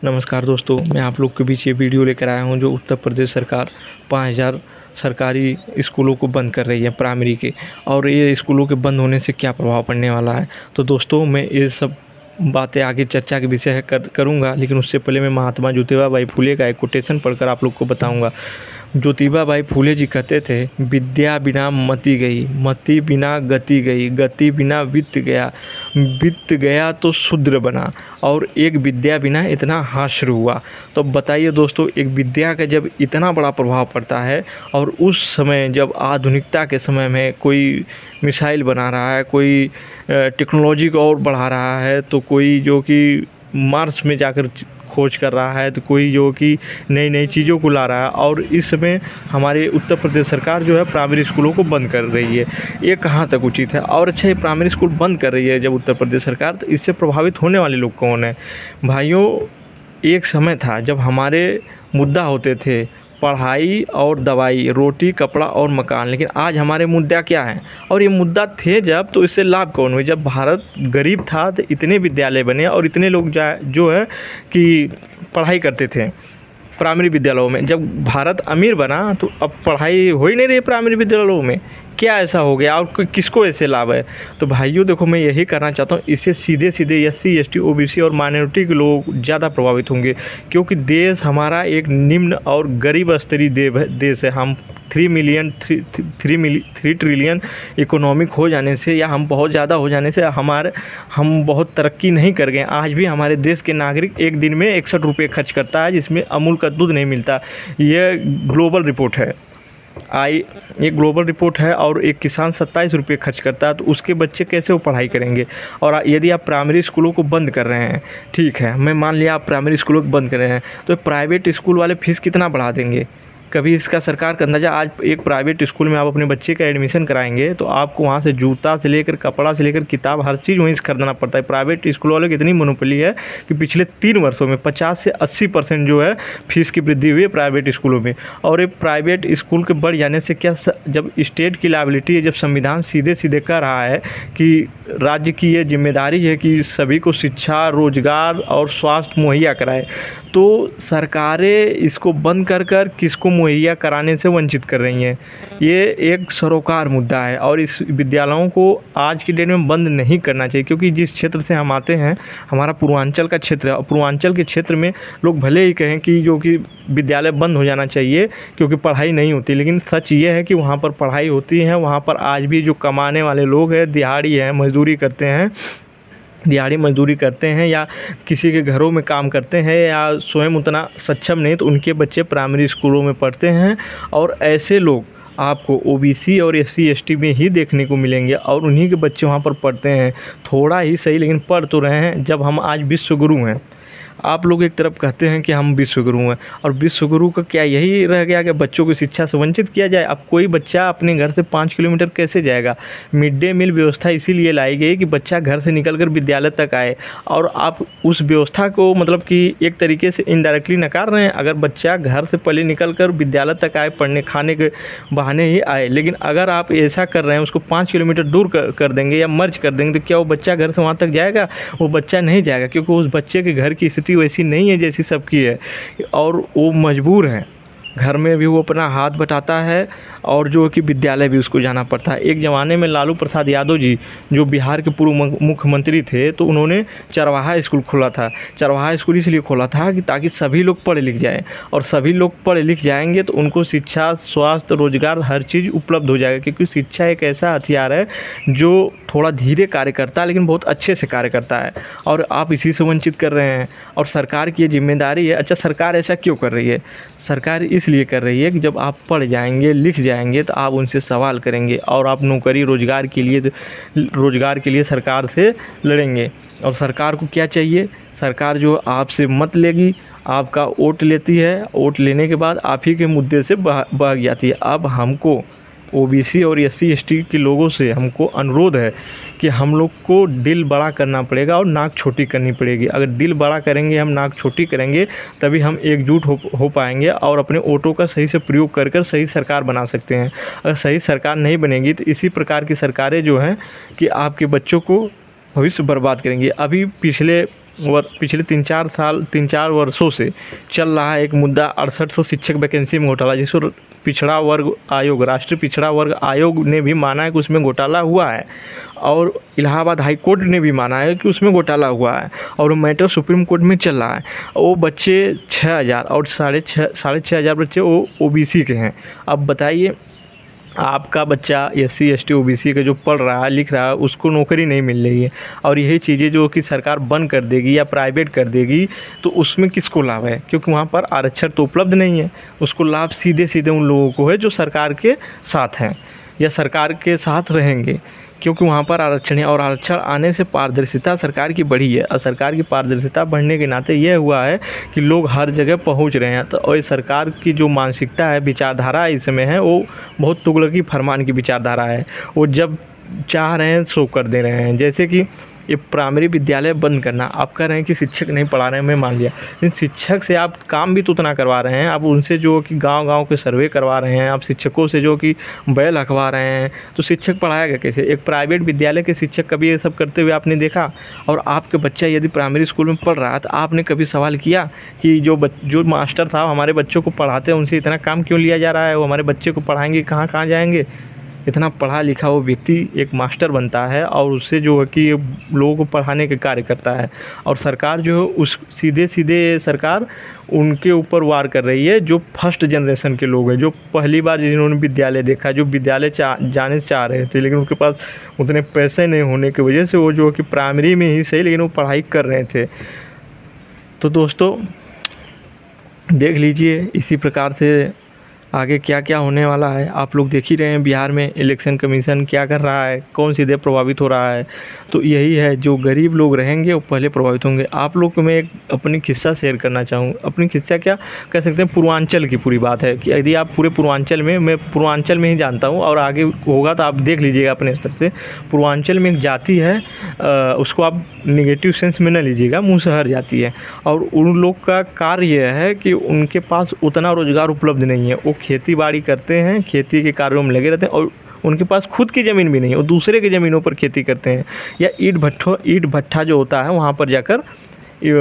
नमस्कार दोस्तों, मैं आप लोग के बीच ये वीडियो लेकर आया हूँ जो उत्तर प्रदेश सरकार 5000 सरकारी स्कूलों को बंद कर रही है प्राइमरी के। और ये स्कूलों के बंद होने से क्या प्रभाव पड़ने वाला है, तो दोस्तों मैं ये सब बातें आगे चर्चा के विषय है करूँगा। लेकिन उससे पहले मैं महात्मा ज्योतिबा बाई फुले का एक कोटेशन पढ़कर आप लोग को बताऊँगा। ज्योतिबा बाई फुले जी कहते थे, विद्या बिना मति गई, मति बिना गति गई, गति बिना वित्त गया, वित्त गया तो शूद्र बना, और एक विद्या बिना इतना हास्य हुआ। तो बताइए दोस्तों, एक विद्या का जब इतना बड़ा प्रभाव पड़ता है और उस समय जब आधुनिकता के समय में कोई मिसाइल बना रहा है, कोई टेक्नोलॉजी को और बढ़ा रहा है, तो कोई जो कि मार्स में जाकर खोज कर रहा है, तो कोई जो कि नई नई चीज़ों को ला रहा है, और इस समय हमारे उत्तर प्रदेश सरकार जो है प्राइमरी स्कूलों को बंद कर रही है। ये कहाँ तक उचित है? और अच्छा, ये प्राइमरी स्कूल बंद कर रही है जब उत्तर प्रदेश सरकार, तो इससे प्रभावित होने वाले लोग कौन है? भाइयों, एक समय था जब हमारे मुद्दा होते थे पढ़ाई और दवाई, रोटी कपड़ा और मकान, लेकिन आज हमारे मुद्दा क्या हैं? और ये मुद्दा थे जब, तो इससे लाभ कौन हुए? जब भारत गरीब था तो इतने विद्यालय बने और इतने लोग जो है कि पढ़ाई करते थे प्राइमरी विद्यालयों में। जब भारत अमीर बना तो अब पढ़ाई हो ही नहीं रही प्राइमरी विद्यालयों में। क्या ऐसा हो गया और किसको ऐसे लाभ है? तो भाइयों देखो, मैं यही करना चाहता हूँ, इससे सीधे सीधे एससी एसटी ओबीसी और माइनॉरिटी के लोग ज़्यादा प्रभावित होंगे, क्योंकि देश हमारा एक निम्न और गरीब स्तरीय देश है। हम 3 ट्रिलियन इकोनॉमिक हो जाने से, या हम बहुत ज़्यादा हो जाने से हम बहुत तरक्की नहीं कर गए। आज भी हमारे देश के नागरिक एक दिन में 61 रुपये खर्च करता है, जिसमें अमूल का दूध नहीं मिलता। ये ग्लोबल रिपोर्ट है। ये ग्लोबल रिपोर्ट है। और एक किसान 27 रुपये खर्च करता है, तो उसके बच्चे कैसे वो पढ़ाई करेंगे? और यदि आप प्राइमरी स्कूलों को बंद कर रहे हैं, ठीक है, मैं मान लिया आप प्राइमरी स्कूलों को बंद कर रहे हैं, तो प्राइवेट स्कूल वाले फीस कितना बढ़ा देंगे? कभी इसका सरकार का अंदाज़ा? आज एक प्राइवेट स्कूल में आप अपने बच्चे का एडमिशन कराएंगे तो आपको वहाँ से जूता से लेकर कपड़ा से लेकर किताब, हर चीज़ वहीं से खरीदना पड़ता है। प्राइवेट स्कूल वालों की इतनी मोनोपोली है कि पिछले 3 वर्षों में 50 से 80% जो है फीस की वृद्धि हुई है प्राइवेट स्कूलों में। और ये प्राइवेट स्कूल के बढ़ जाने से क्या, जब स्टेट की लायबिलिटी है, जब संविधान सीधे सीधे कह रहा है कि राज्य की ये जिम्मेदारी है कि सभी को शिक्षा, रोजगार और स्वास्थ्य मुहैया कराए, तो सरकारें इसको बंद कर किसको मुहैया कराने से वंचित कर रही हैं। ये एक सरोकार मुद्दा है और इस विद्यालयों को आज की डेट में बंद नहीं करना चाहिए, क्योंकि जिस क्षेत्र से हम आते हैं, हमारा पूर्वांचल का क्षेत्र है, और पूर्वांचल के क्षेत्र में लोग भले ही कहें कि जो कि विद्यालय बंद हो जाना चाहिए क्योंकि पढ़ाई नहीं होती, लेकिन सच ये है कि वहाँ पर पढ़ाई होती है। वहाँ पर आज भी जो कमाने वाले लोग हैं, दिहाड़ी हैं, मजदूरी करते हैं, दिहाड़ी मजदूरी करते हैं, या किसी के घरों में काम करते हैं, या स्वयं उतना सक्षम नहीं, तो उनके बच्चे प्राइमरी स्कूलों में पढ़ते हैं। और ऐसे लोग आपको ओबीसी और एससी एसटी में ही देखने को मिलेंगे, और उन्हीं के बच्चे वहाँ पर पढ़ते हैं। थोड़ा ही सही, लेकिन पढ़ तो रहे हैं। जब हम आज विश्वगुरु हैं, आप लोग एक तरफ कहते हैं कि हम विश्वगुरु हैं, और विश्वगुरु का क्या यही रह गया कि बच्चों को शिक्षा से वंचित किया जाए? अब कोई बच्चा अपने घर से 5 किलोमीटर कैसे जाएगा? मिड डे मील व्यवस्था इसीलिए लाई गई कि बच्चा घर से निकलकर विद्यालय तक आए, और आप उस व्यवस्था को मतलब कि एक तरीके से इनडायरेक्टली नकार रहे हैं। अगर बच्चा घर से पहले निकलकर विद्यालय तक आए, पढ़ने खाने के बहाने ही आए, लेकिन अगर आप ऐसा कर रहे हैं, उसको 5 किलोमीटर दूर कर देंगे या मर्ज कर देंगे, तो क्या वो बच्चा घर से वहाँ तक जाएगा? वो बच्चा नहीं जाएगा, क्योंकि उस बच्चे के घर की स्थिति वैसी नहीं है जैसी सबकी है, और वो मजबूर है। घर में भी वो अपना हाथ बटाता है, और जो कि विद्यालय भी उसको जाना पड़ता है। एक ज़माने में लालू प्रसाद यादव जी, जो बिहार के पूर्व मुख्यमंत्री थे, तो उन्होंने चरवाहा स्कूल खोला था। चरवाहा स्कूल इसलिए खोला था कि ताकि सभी लोग पढ़ लिख जाएं, और सभी लोग पढ़ लिख जाएंगे तो उनको शिक्षा, स्वास्थ्य, रोजगार, हर चीज़ उपलब्ध हो जाएगा। क्योंकि शिक्षा एक ऐसा हथियार है जो थोड़ा धीरे कार्य करता है, लेकिन बहुत अच्छे से कार्य करता है, और आप इसी से वंचित कर रहे हैं। और सरकार की ये जिम्मेदारी है। अच्छा, सरकार ऐसा क्यों कर रही है? सरकार इसलिए कर रही है कि जब आप पढ़ जाएंगे, लिख जाएंगे, तो आप उनसे सवाल करेंगे, और आप नौकरी रोजगार के लिए सरकार से लड़ेंगे। और सरकार को क्या चाहिए? सरकार जो आपसे मत लेगी, आपका वोट लेती है, वोट लेने के बाद आप ही के मुद्दे से भाग जाती है। अब हमको ओबीसी और एससी एसटी के लोगों से हमको अनुरोध है कि हम लोग को दिल बड़ा करना पड़ेगा और नाक छोटी करनी पड़ेगी। अगर दिल बड़ा करेंगे, हम नाक छोटी करेंगे, तभी हम एकजुट हो पाएंगे और अपने वोटों का सही से प्रयोग कर सही सरकार बना सकते हैं। अगर सही सरकार नहीं बनेगी तो इसी प्रकार की सरकारें जो हैं कि आपके बच्चों को भविष्य बर्बाद करेंगी। अभी पिछले पिछले 3-4 वर्षों से चल रहा है एक मुद्दा 6800 शिक्षक वैकेंसी में घोटाला, जिसको पिछड़ा वर्ग आयोग, राष्ट्रीय पिछड़ा वर्ग आयोग ने भी माना है कि उसमें घोटाला हुआ है, और इलाहाबाद हाई कोर्ट ने भी माना है कि उसमें घोटाला हुआ है, और वो मैटर सुप्रीम कोर्ट में चल रहा है। वो बच्चे 6000 और साढ़े छः हज़ार बच्चे वो ओबीसी के हैं। अब बताइए, आपका बच्चा SC ST OBC का जो पढ़ रहा है लिख रहा है, उसको नौकरी नहीं मिल रही है, और यही चीज़ें जो कि सरकार बंद कर देगी या प्राइवेट कर देगी, तो उसमें किसको लाभ है? क्योंकि वहाँ पर आरक्षण तो उपलब्ध नहीं है। उसको लाभ सीधे सीधे उन लोगों को है जो सरकार के साथ हैं या सरकार के साथ रहेंगे, क्योंकि वहाँ पर आरक्षण है, और आरक्षण आने से पारदर्शिता सरकार की बढ़ी है, और सरकार की पारदर्शिता बढ़ने के नाते यह हुआ है कि लोग हर जगह पहुँच रहे हैं। तो और सरकार की जो मानसिकता है, विचारधारा इस समय है, वो बहुत तुगलकी फरमान की विचारधारा है। वो जब चाह रहे हैं सो कर दे रहे हैं। जैसे कि ये प्राइमरी विद्यालय बंद करना, आप कह रहे हैं कि शिक्षक नहीं पढ़ा रहे हैं, मैं मान लिया, लेकिन शिक्षक से आप काम भी तो उतना करवा रहे हैं। आप उनसे जो कि गांव-गांव के सर्वे करवा रहे हैं, आप शिक्षकों से जो कि बैल हकवा रहे हैं, तो शिक्षक पढ़ाएगा कैसे? एक प्राइवेट विद्यालय के शिक्षक कभी ये सब करते हुए आपने देखा? और आपके बच्चा यदि प्राइमरी स्कूल में पढ़ रहा है, तो आपने कभी सवाल किया कि जो मास्टर साहब हमारे बच्चों को पढ़ाते हैं, उनसे इतना काम क्यों लिया जा रहा है? वो हमारे बच्चे को पढ़ाएँगे कहाँ जाएँगे? इतना पढ़ा लिखा वो व्यक्ति एक मास्टर बनता है, और उससे जो है कि लोगों को पढ़ाने के कार्य करता है, और सरकार जो है उस सीधे सरकार उनके ऊपर वार कर रही है, जो फर्स्ट जनरेशन के लोग हैं, जो पहली बार जिन्होंने विद्यालय देखा, जो विद्यालय जाने चाह रहे थे, लेकिन उनके पास उतने पैसे नहीं होने की वजह से वो जो कि प्राइमरी में ही सही, लेकिन वो पढ़ाई कर रहे थे। तो दोस्तों देख लीजिए इसी प्रकार से आगे क्या क्या होने वाला है। आप लोग देख ही रहे हैं बिहार में इलेक्शन कमीशन क्या कर रहा है, कौन सीधे प्रभावित हो रहा है। तो यही है, जो गरीब लोग रहेंगे वो पहले प्रभावित होंगे। आप लोग को मैं एक अपनी किस्सा शेयर करना चाहूँ। अपनी किस्सा क्या कह सकते हैं, पूर्वांचल की पूरी बात है कि यदि आप पूरे पूर्वांचल में, मैं पूर्वांचल में ही जानता हूँ और आगे होगा तो आप देख लीजिएगा अपने स्तर से। पूर्वांचल में एक जाति है, उसको आप निगेटिव सेंस में न लीजिएगा, मुसहर जाति है, और उन लोग का कार्य यह है कि उनके पास उतना रोज़गार उपलब्ध नहीं है। वो खेती बाड़ी करते हैं, खेती के कार्यों में लगे रहते हैं, और उनके पास खुद की ज़मीन भी नहीं है, वो दूसरे की ज़मीनों पर खेती करते हैं, या ईंट भट्ठा जो होता है वहाँ पर जाकर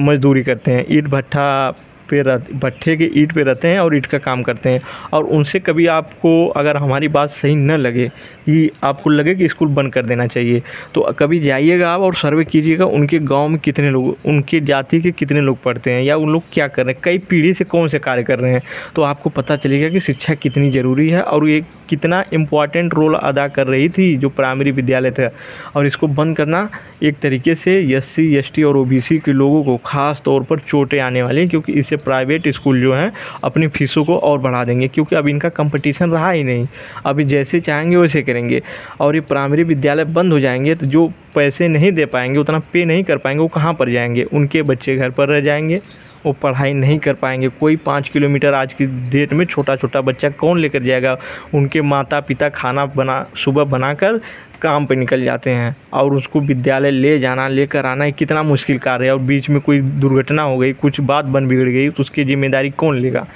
मजदूरी करते हैं। ईंट भट्ठा पे भट्ठे के ईंट पे रहते हैं और ईंट का काम करते हैं। और उनसे कभी आपको अगर हमारी बात सही न लगे, कि आपको लगे कि स्कूल बंद कर देना चाहिए, तो कभी जाइएगा आप और सर्वे कीजिएगा उनके गांव में कितने लोग, उनके जाति के कितने लोग पढ़ते हैं, या उन लोग क्या कर रहे हैं, कई पीढ़ी से कौन से कार्य कर रहे हैं। तो आपको पता चलेगा कि शिक्षा कितनी ज़रूरी है, और ये कितना इम्पॉर्टेंट रोल अदा कर रही थी जो प्राइमरी विद्यालय था। और इसको बंद करना एक तरीके से SC ST और OBC के लोगों को ख़ास तौर पर चोटें आने वाली हैं, क्योंकि इससे प्राइवेट स्कूल जो हैं अपनी फ़ीसों को और बढ़ा देंगे, क्योंकि अब इनका कंपटीशन रहा ही नहीं। अभी जैसे चाहेंगे वैसे करेंगे, और ये प्राइमरी विद्यालय बंद हो जाएंगे तो जो पैसे नहीं दे पाएंगे, उतना पे नहीं कर पाएंगे, वो कहाँ पर जाएंगे? उनके बच्चे घर पर रह जाएंगे, वो पढ़ाई नहीं कर पाएंगे। कोई 5 किलोमीटर आज की डेट में छोटा बच्चा कौन लेकर जाएगा? उनके माता पिता खाना सुबह बनाकर काम पे निकल जाते हैं, और उसको विद्यालय ले जाना लेकर आना कितना मुश्किल कार्य है। और बीच में कोई दुर्घटना हो गई, कुछ बात बन बिगड़ गई, तो उसकी जिम्मेदारी कौन लेगा?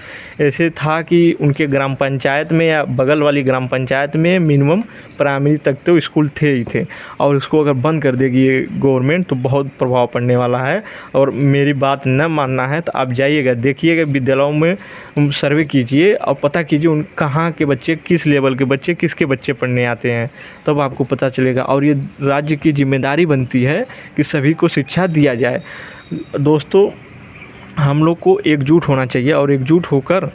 ऐसे था कि उनके ग्राम पंचायत में या बगल वाली ग्राम पंचायत में मिनिमम प्राइमरी तक तो स्कूल थे ही थे, और उसको अगर बंद कर देगी ये गवर्नमेंट तो बहुत प्रभाव पड़ने वाला है। और मेरी बात न मानना है तो आप जाइएगा, देखिएगा विद्यालयों में सर्वे कीजिए और पता कीजिए उन कहाँ के बच्चे, किस लेवल के बच्चे, किसके बच्चे पढ़ने आते हैं, तब आपको पता चलेगा। और ये राज्य की जिम्मेदारी बनती है कि सभी को शिक्षा दिया जाए। दोस्तों हम लोग को एकजुट होना चाहिए, और एकजुट होकर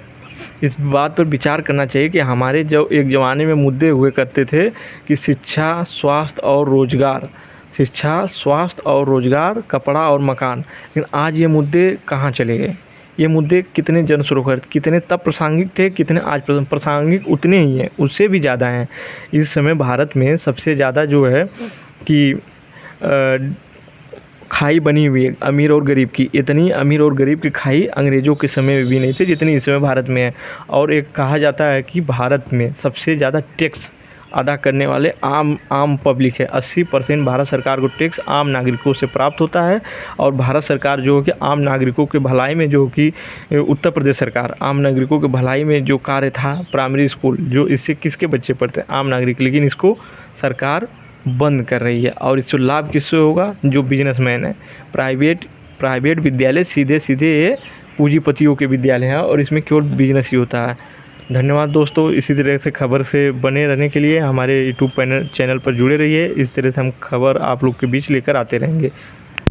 इस बात पर विचार करना चाहिए कि हमारे जो एक ज़माने में मुद्दे हुए करते थे कि शिक्षा, स्वास्थ्य और रोज़गार, शिक्षा, स्वास्थ्य और रोज़गार, कपड़ा और मकान, लेकिन आज ये मुद्दे कहाँ चले गए? ये मुद्दे कितने जनसुरोकर, कितने तब प्रासंगिक थे, कितने आज प्रासंगिक उतने ही हैं, उससे भी ज़्यादा हैं। इस समय भारत में सबसे ज़्यादा जो है कि खाई बनी हुई है अमीर और गरीब की। इतनी अमीर और गरीब की खाई अंग्रेज़ों के समय में भी नहीं थी जितनी इस समय भारत में है। और एक कहा जाता है कि भारत में सबसे ज़्यादा टैक्स अदा करने वाले आम पब्लिक है। 80% भारत सरकार को टैक्स आम नागरिकों से प्राप्त होता है। और भारत सरकार जो कि आम नागरिकों के भलाई में, जो कि उत्तर प्रदेश सरकार आम नागरिकों के भलाई में जो कार्य था, प्राइमरी स्कूल जो इससे किसके बच्चे पढ़ते हैं? आम नागरिक, लेकिन इसको सरकार बंद कर रही है। और इससे लाभ किससे होगा? जो बिजनेसमैन है, प्राइवेट प्राइवेट विद्यालय सीधे सीधे पूंजीपतियों के विद्यालय हैं और इसमें केवल बिजनेस ही होता है। धन्यवाद दोस्तों, इसी तरह से खबर से बने रहने के लिए हमारे यूट्यूब चैनल पर जुड़े रहिए। इस तरह से हम खबर आप लोग के बीच लेकर आते रहेंगे।